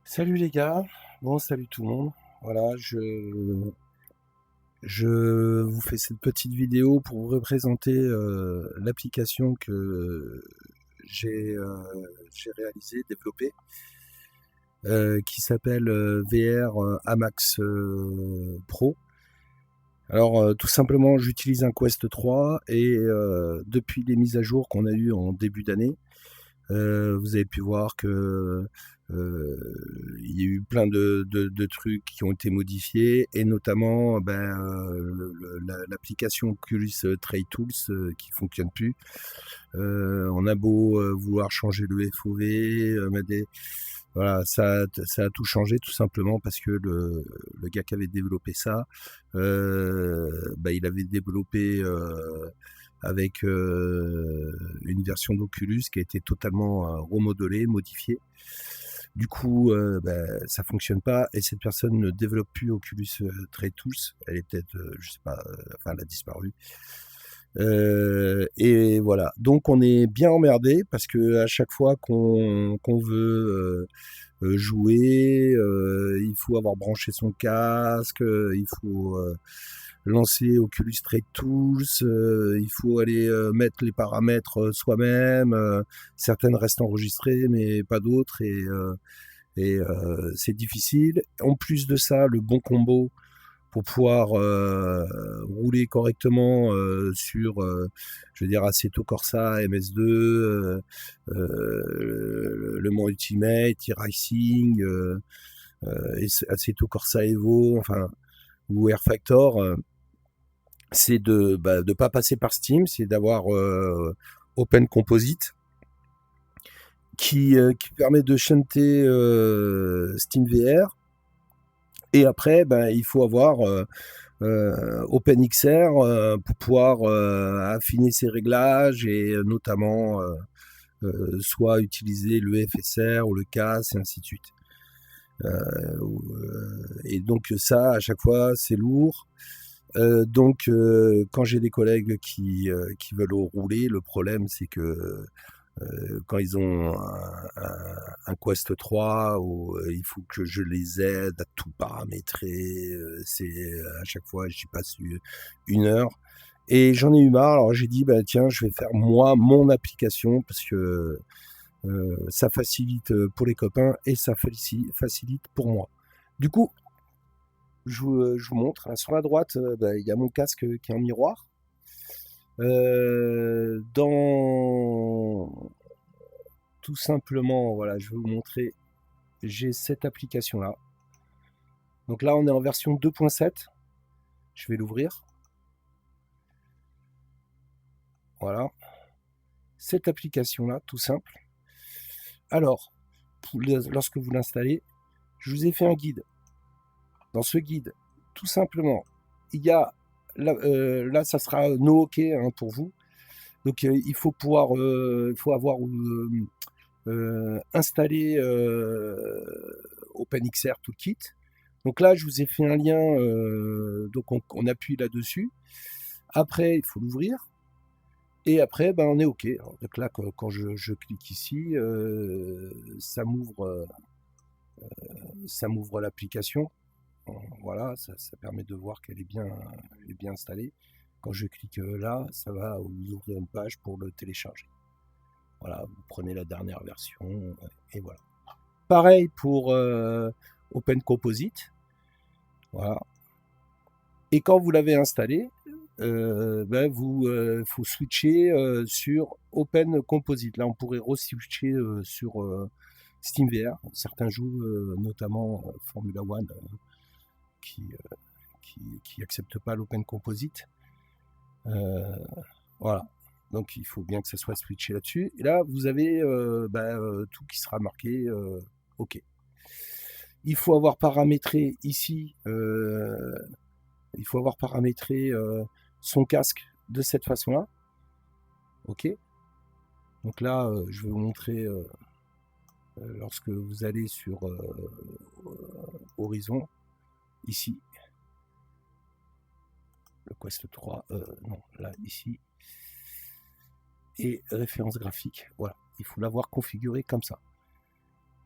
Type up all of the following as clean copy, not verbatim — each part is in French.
Salut les gars, bon salut tout le monde. Voilà, je vous fais cette petite vidéo pour vous représenter l'application que j'ai j'ai réalisée, développée, qui s'appelle VR Amax Pro. Alors tout simplement, j'utilise un Quest 3 et depuis les mises à jour qu'on a eues en début d'année, vous avez pu voir que il y a eu plein de trucs qui ont été modifiés et notamment l'application Oculus Trade Tools qui fonctionne plus. On a beau vouloir changer le FOV, voilà, ça a tout changé tout simplement parce que le gars qui avait développé ça, il avait développé avec une version d'Oculus qui a été totalement remodelée, modifiée. Du coup, ça fonctionne pas et cette personne ne développe plus Oculus Trade Tools. Elle est peut-être, je sais pas, enfin, elle a disparu. Et voilà. Donc, on est bien emmerdé parce que à chaque fois qu'on veut jouer, il faut avoir branché son casque, il faut lancer Oculus Trade Tools, il faut aller mettre les paramètres soi-même. Certaines restent enregistrées, mais pas d'autres. C'est difficile. En plus de ça, le bon combo pour pouvoir rouler correctement sur, je veux dire, Assetto Corsa, MS2, Le Mans Ultimate, e-Racing, Assetto Corsa Evo, enfin, ou Air Factor, c'est de ne pas passer par Steam, c'est d'avoir Open Composite qui permet de shunter SteamVR. Et après, il faut avoir OpenXR pour pouvoir affiner ses réglages et notamment soit utiliser le FSR ou le CAS et ainsi de suite. Et donc ça, à chaque fois, c'est lourd. Donc, quand j'ai des collègues qui veulent rouler, le problème, c'est que quand ils ont un Quest 3, où il faut que je les aide à tout paramétrer, c'est à chaque fois, j'y passe une heure. Et j'en ai eu marre, alors j'ai dit, tiens, je vais faire moi mon application parce que ça facilite pour les copains et ça facilite pour moi. Du coup, je vous montre. Sur la droite, il y a mon casque qui est en miroir. Dans tout simplement, voilà, je vais vous montrer. J'ai cette application-là. Donc là, on est en version 2.7. Je vais l'ouvrir. Voilà. Cette application-là, tout simple. Alors, lorsque vous l'installez, je vous ai fait un guide. Dans ce guide, tout simplement, il y a là, ça sera no OK pour vous. Donc, il faut pouvoir, il faut avoir installé OpenXR Toolkit. Donc là, je vous ai fait un lien, donc on appuie là-dessus. Après, il faut l'ouvrir. Et après, on est OK. Alors, donc là, quand je clique ici, ça m'ouvre l'application. Voilà, ça permet de voir qu'elle est bien installée. Quand je clique là, ça va vous ouvrir une page pour le télécharger. Voilà, vous prenez la dernière version et voilà. Pareil pour Open Composite. Voilà. Et quand vous l'avez installé, vous faut switcher sur Open Composite. Là, on pourrait re-switcher sur SteamVR. Certains jouent, notamment Formula One, qui acceptent pas l'Open Composite. Voilà. Donc il faut bien que ça soit switché là-dessus. Et là, vous avez tout qui sera marqué OK. Il faut avoir paramétré ici, il faut avoir paramétré son casque de cette façon-là. OK. Donc là, je vais vous montrer lorsque vous allez sur Horizon, ici, le Quest 3, non, là, ici, et référence graphique. Voilà, il faut l'avoir configuré comme ça.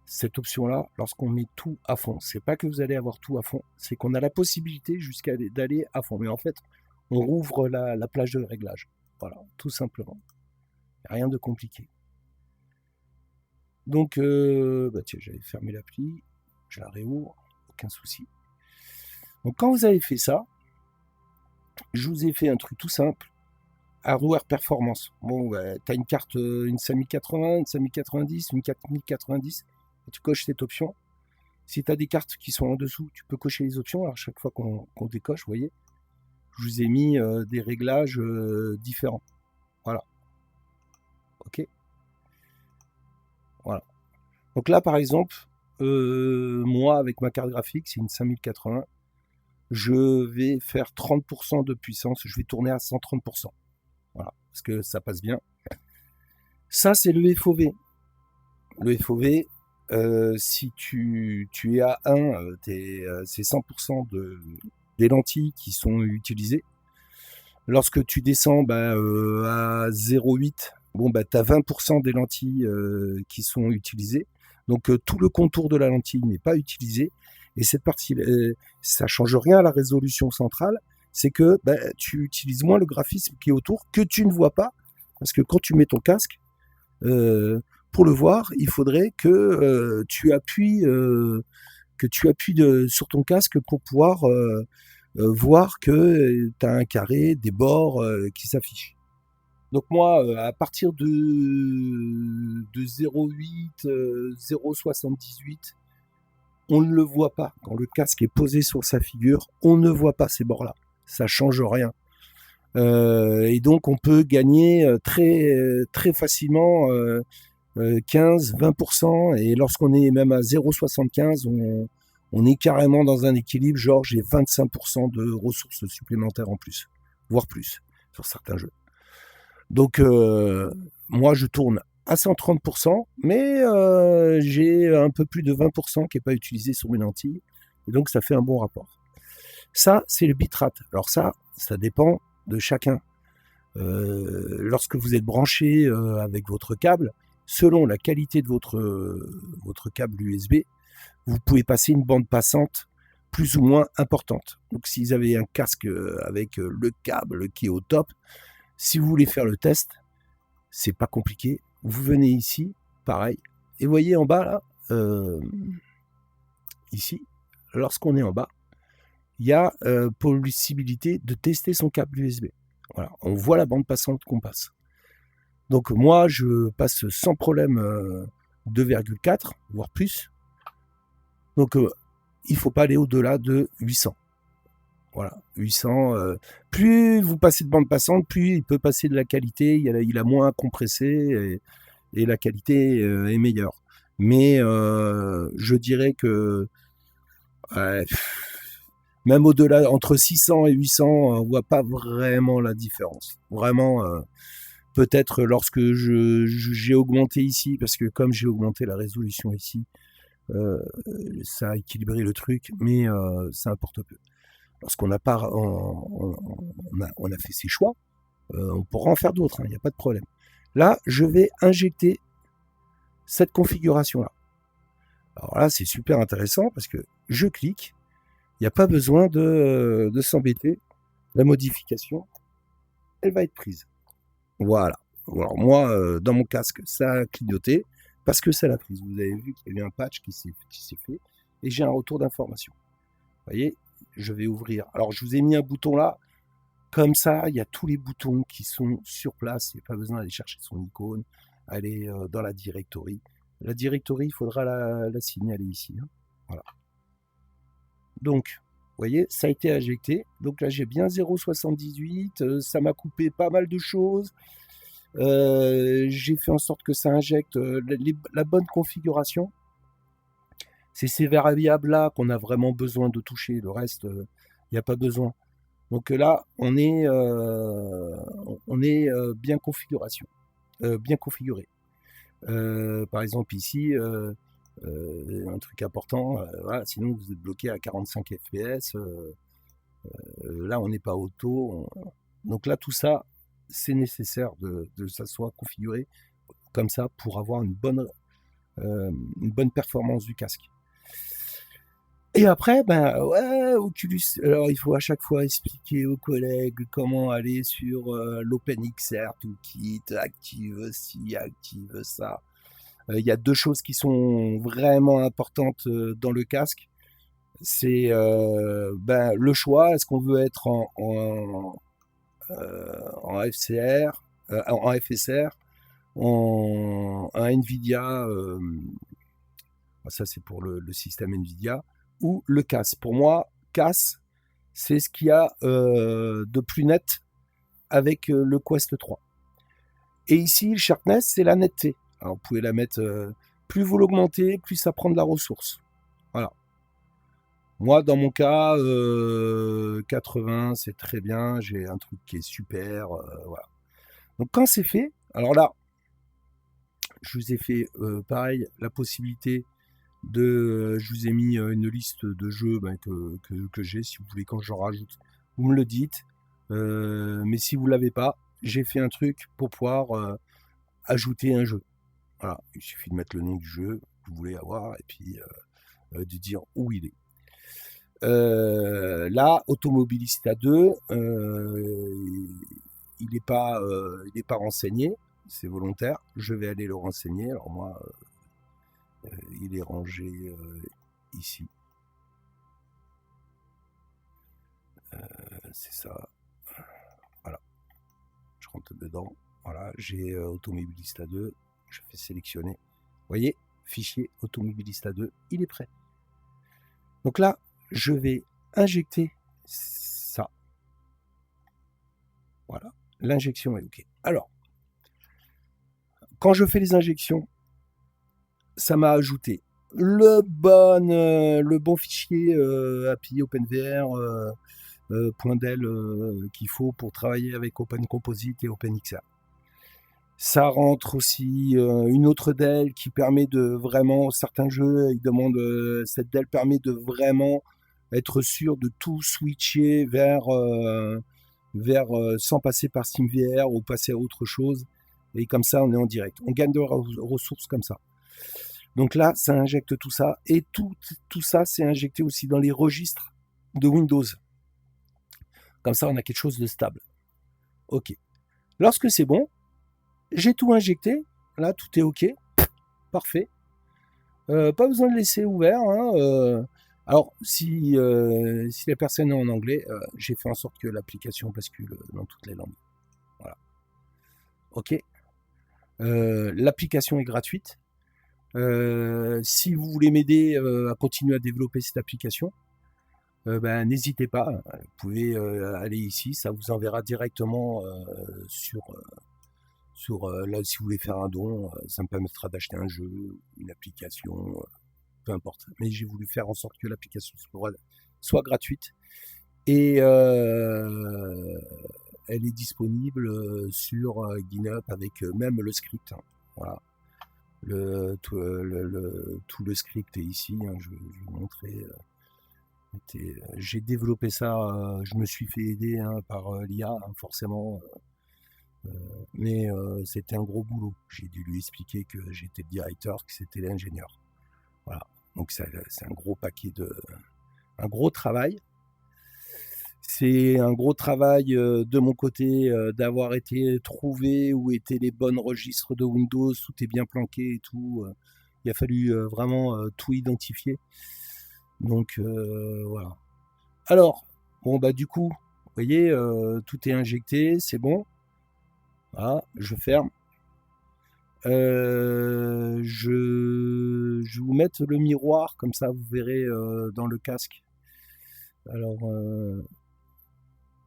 cette option-là lorsqu'on met tout à fond. C'est pas que vous allez avoir tout à fond, c'est qu'on a la possibilité jusqu'à d'aller à fond. Mais en fait, on rouvre la plage de réglage. Voilà, tout simplement. Rien de compliqué. Donc, tiens, j'avais fermé l'appli, je la réouvre, aucun souci. Donc, quand vous avez fait ça, je vous ai fait un truc tout simple, hardware performance. Bon, tu as une carte, une 5080, une 5090, une 4090, et tu coches cette option. Si tu as des cartes qui sont en dessous, tu peux cocher les options. Alors, chaque fois qu'on décoche, vous voyez, je vous ai mis des réglages différents. Voilà. OK. Voilà. Donc là, par exemple, moi, avec ma carte graphique, c'est une 5080, je vais faire 30% de puissance, je vais tourner à 130%. Voilà, parce que ça passe bien. Ça, c'est le FOV. Le FOV, si tu es à 1, c'est 100% des lentilles qui sont utilisées. Lorsque tu descends à 0,8, tu as 20% des lentilles qui sont utilisées. Donc tout le contour de la lentille n'est pas utilisé. Et cette partie, ça ne change rien à la résolution centrale. C'est que tu utilises moins le graphisme qui est autour, que tu ne vois pas. Parce que quand tu mets ton casque, pour le voir, il faudrait que tu appuies, sur ton casque pour pouvoir voir que tu as un carré, des bords qui s'affichent. Donc moi, à partir de 0,8, 0,78, on ne le voit pas. Quand le casque est posé sur sa figure, on ne voit pas ces bords-là. Ça ne change rien. Et donc on peut gagner très, très facilement 15-20%. Et lorsqu'on est même à 0,75, on est carrément dans un équilibre, genre j'ai 25% de ressources supplémentaires en plus, voire plus, sur certains jeux. Donc moi je tourne à 130%, mais j'ai un peu plus de 20% qui n'est pas utilisé sur mes lentilles, et donc ça fait un bon rapport. Ça, c'est le bitrate. Alors ça dépend de chacun. Lorsque vous êtes branché avec votre câble, selon la qualité de votre câble USB, vous pouvez passer une bande passante plus ou moins importante. Donc si vous avez un casque avec le câble qui est au top, si vous voulez faire le test, c'est pas compliqué. Vous venez ici, pareil, et vous voyez en bas là, ici, lorsqu'on est en bas, il y a possibilité de tester son câble USB. Voilà, on voit la bande passante qu'on passe. Donc moi, je passe sans problème 2,4, voire plus. Donc il ne faut pas aller au-delà de 800. Voilà, 800. Plus vous passez de bande passante, plus il peut passer de la qualité. Il a moins compressé et la qualité est meilleure. Mais je dirais que même au-delà, entre 600 et 800, on ne voit pas vraiment la différence. Vraiment, peut-être lorsque j'ai augmenté ici, parce que comme j'ai augmenté la résolution ici, ça a équilibré le truc, mais ça importe peu. Lorsqu'on a, on a fait ses choix, on pourra en faire d'autres, il n'y a pas de problème. Là, je vais injecter cette configuration-là. Alors là, c'est super intéressant parce que je clique, il n'y a pas besoin de s'embêter. La modification, elle va être prise. Voilà. Alors moi, dans mon casque, ça a clignoté parce que ça l'a prise. Vous avez vu qu'il y a eu un patch qui s'est fait et j'ai un retour d'information. Vous voyez, je vais ouvrir. Alors, je vous ai mis un bouton là. Comme ça, il y a tous les boutons qui sont sur place. Il n'y a pas besoin d'aller chercher son icône, aller dans la directory. La directory, il faudra la signaler ici. Hein. Voilà. Donc, vous voyez, ça a été injecté. Donc là, j'ai bien 0,78. Ça m'a coupé pas mal de choses. J'ai fait en sorte que ça injecte la bonne configuration. C'est ces variables-là qu'on a vraiment besoin de toucher. Le reste, il n'y a pas besoin. Donc là, on est bien bien configuré. Par exemple ici, un truc important, voilà, sinon vous êtes bloqué à 45 fps. Là, on n'est pas auto. Donc là, tout ça, c'est nécessaire de ça soit configuré comme ça pour avoir une bonne une bonne performance du casque. Et après, ben ouais, Oculus. Alors, il faut à chaque fois expliquer aux collègues comment aller sur l'OpenXR Toolkit, active ci, active ça. Il y a deux choses qui sont vraiment importantes dans le casque. C'est ben, le choix. Est-ce qu'on veut être en FCR, en FSR, en NVIDIA, ça c'est pour le système NVIDIA, ou le CAS. Pour moi, CAS, c'est ce qu'il y a de plus net avec le Quest 3. Et ici, le sharpness, c'est la netteté. Alors, vous pouvez la mettre, plus vous l'augmentez, plus ça prend de la ressource. Voilà. Moi, dans mon cas, 80, c'est très bien. J'ai un truc qui est super. Voilà. Donc, quand c'est fait, alors là, je vous ai fait, pareil, la possibilité je vous ai mis une liste de jeux que j'ai. Si vous voulez, quand j'en rajoute, vous me le dites. Mais si vous ne l'avez pas, j'ai fait un truc pour pouvoir ajouter un jeu. Voilà, il suffit de mettre le nom du jeu que vous voulez avoir et puis de dire où il est. Là, Automobilista 2, il n'est pas renseigné, c'est volontaire. Je vais aller le renseigner. Alors moi, il est rangé ici. C'est ça. Voilà. Je rentre dedans. Voilà, j'ai Automobilista 2. Je fais sélectionner. Vous voyez, fichier Automobilista 2, il est prêt. Donc là, je vais injecter ça. Voilà, l'injection est OK. Alors, quand je fais les injections, ça m'a ajouté le bon fichier API OpenVR .del qu'il faut pour travailler avec OpenComposite et OpenXR. Ça rentre aussi une autre DEL qui permet de vraiment, certains jeux, ils demandent, cette DEL permet de vraiment être sûr de tout switcher vers sans passer par SteamVR ou passer à autre chose. Et comme ça, on est en direct. On gagne de ressources comme ça. Donc là, ça injecte tout ça. Et tout ça, c'est injecté aussi dans les registres de Windows. Comme ça, on a quelque chose de stable. OK. Lorsque c'est bon, j'ai tout injecté. Là, tout est OK. Parfait. Pas besoin de laisser ouvert. Hein, alors, si la personne est en anglais, j'ai fait en sorte que l'application bascule dans toutes les langues. Voilà. OK. L'application est gratuite. Si vous voulez m'aider à continuer à développer cette application, n'hésitez pas. Vous pouvez aller ici. Ça vous enverra directement sur là, si vous voulez faire un don, ça me permettra d'acheter un jeu, une application, peu importe. Mais j'ai voulu faire en sorte que l'application soit gratuite. Et elle est disponible sur GitHub avec même le script. Hein. Voilà. Tout le script est ici. Hein, je vais vous montrer. J'ai développé ça. Je me suis fait aider hein, par l'IA, hein, forcément. Mais c'était un gros boulot. J'ai dû lui expliquer que j'étais le directeur, que c'était l'ingénieur. Voilà. Donc c'est un gros paquet un gros travail. C'est un gros travail de mon côté d'avoir été trouvé où étaient les bonnes registres de Windows, tout est bien planqué et tout. Il a fallu vraiment tout identifier. Donc voilà. Alors, bon bah du coup, vous voyez, tout est injecté, c'est bon. Voilà, je ferme. Je vais vous mettre le miroir, comme ça vous verrez dans le casque. Alors,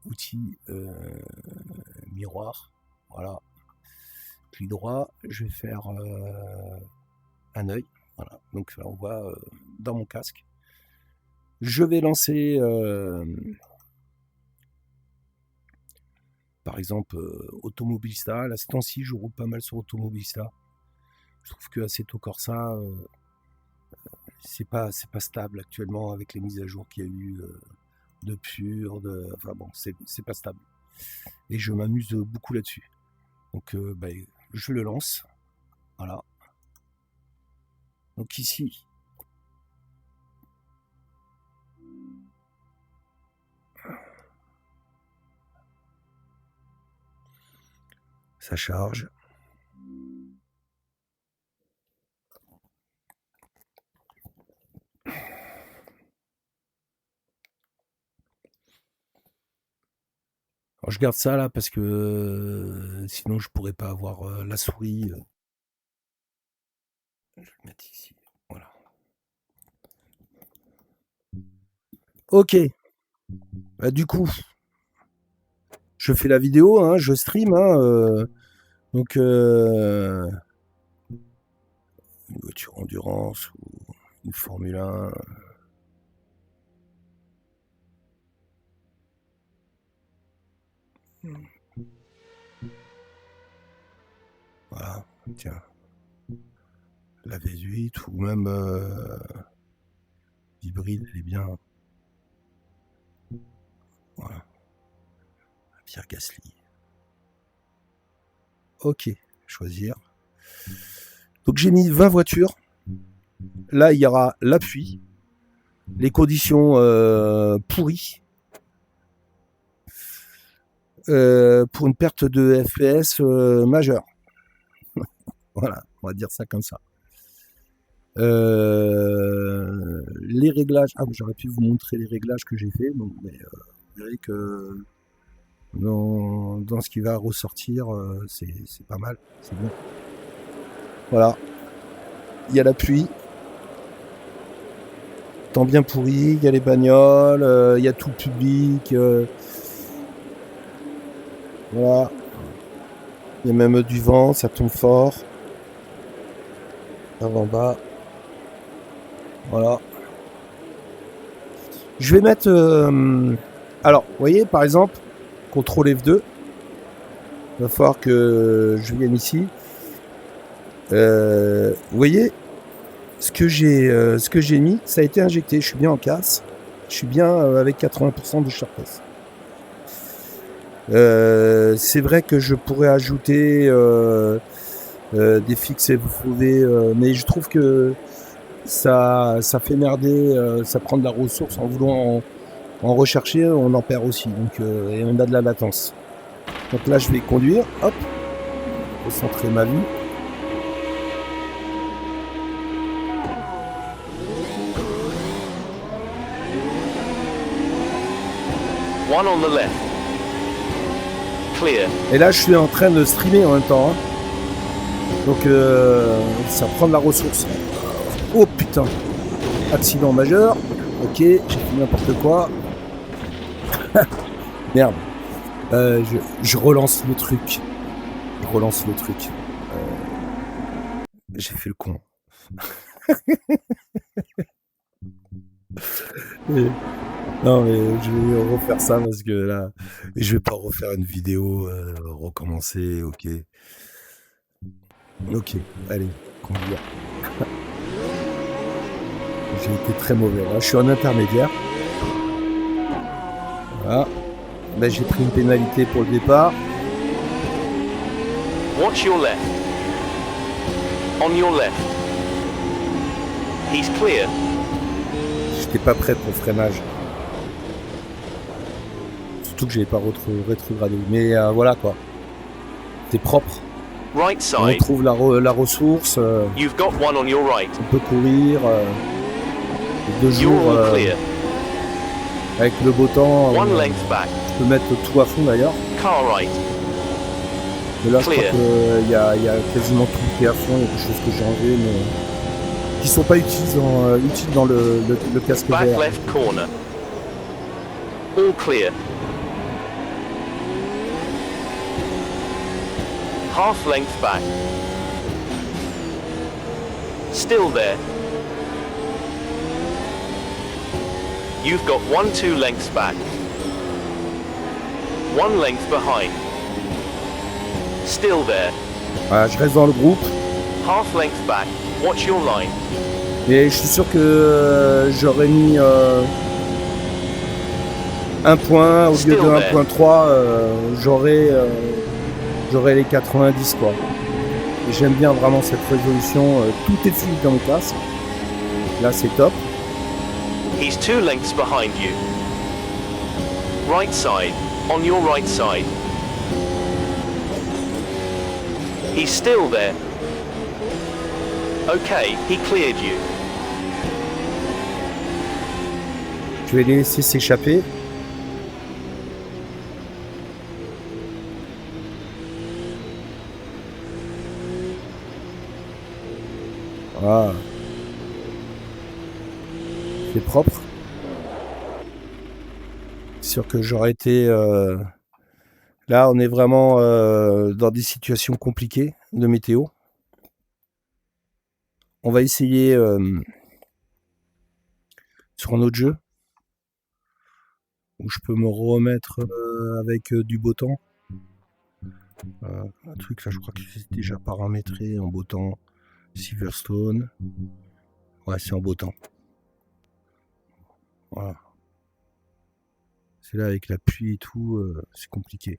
outil miroir, voilà. Clic droit, je vais faire un œil. Voilà, donc là on voit dans mon casque. Je vais lancer par exemple Automobilista. Là, ce temps-ci, je roule pas mal sur Automobilista. Je trouve que Assetto Corsa, c'est pas stable actuellement avec les mises à jour qu'il y a eu de Pure, enfin bon, c'est pas stable. Et je m'amuse beaucoup là-dessus. Donc je le lance. Voilà. Donc ici, ça charge. Alors, je garde ça là parce que sinon je pourrais pas avoir la souris. Je vais le mettre ici. Voilà. Ok. Bah, du coup, je fais la vidéo, hein, je stream. Donc, une voiture endurance ou une Formule 1. Voilà, tiens. La V8 ou même hybride, elle est bien. Voilà. Pierre Gasly. Ok, choisir. Donc j'ai mis 20 voitures. Là, il y aura l'appui, les conditions pourries. Pour une perte de FPS majeure. Voilà, on va dire ça comme ça. Les réglages. Ah, j'aurais pu vous montrer les réglages que j'ai fait, mais vous verrez que dans ce qui va ressortir, c'est pas mal, c'est bon. Voilà. Il y a la pluie. Temps bien pourri, il y a les bagnoles, il y a tout le public. Voilà. Il y a même du vent, ça tombe fort. Là en bas. Voilà. Je vais mettre... alors, vous voyez, par exemple, CTRL F2. Il va falloir que je vienne ici. Vous voyez, ce que j'ai mis, ça a été injecté. Je suis bien en casse. Je suis bien avec 80% de sharpness. C'est vrai que je pourrais ajouter des fixes et vous pouvez, mais je trouve que ça fait merder, ça prend de la ressource en voulant en rechercher, on en perd aussi, donc et on a de la latence. Donc là je vais conduire, hop, recentrer ma vue. One on the left. Clear. Et là je suis en train de streamer en même temps, hein. Donc ça prend de la ressource. Oh putain, accident majeur. Ok, j'ai fait n'importe quoi. Merde. Je relance le truc. J'ai fait le con. Non mais je vais refaire ça parce que là, je vais pas refaire une vidéo, recommencer, ok. Ok, allez, conduire. J'ai été très mauvais là, je suis en intermédiaire. Voilà. Là j'ai pris une pénalité pour le départ. Watch your left. On your left. He's clear. J'étais pas prêt pour le freinage. Surtout que j'avais pas rétrogradé. Mais voilà quoi. C'est propre. Right On side. trouve la ressource. You've got one on your right. On peut courir. 2 You're jours all clear. avec le beau temps. One length back. Je peux mettre tout à fond d'ailleurs. Car right. Mais là je crois Clear. qu'il y a quasiment tout qui est à fond. Il y a des choses que j'ai enlevées mais qui sont pas utiles dans le casque Back vert. left corner. All clear. Half length back. Still there. You've got 2 lengths back. 1 length behind. Still there. Voilà, je reste dans le groupe. Half length back. Watch your line. Et je suis sûr que j'aurais mis 1 point au lieu Still de there. 1.3, j'aurais les 90 quoi. Et j'aime bien vraiment cette résolution. Tout est fluide dans le casque. Là, c'est top. He's 2 lengths behind you. Right side, on your right side. He's still there. Okay, he cleared you. Je vais les laisser s'échapper. Voilà. C'est propre. C'est sûr que j'aurais été... Là, on est vraiment dans des situations compliquées de météo. On va essayer sur un autre jeu où je peux me remettre avec du beau temps. Un truc là, je crois que c'est déjà paramétré en beau temps. Silverstone. Ouais, c'est en beau temps. Voilà. C'est là avec la pluie et tout, c'est compliqué.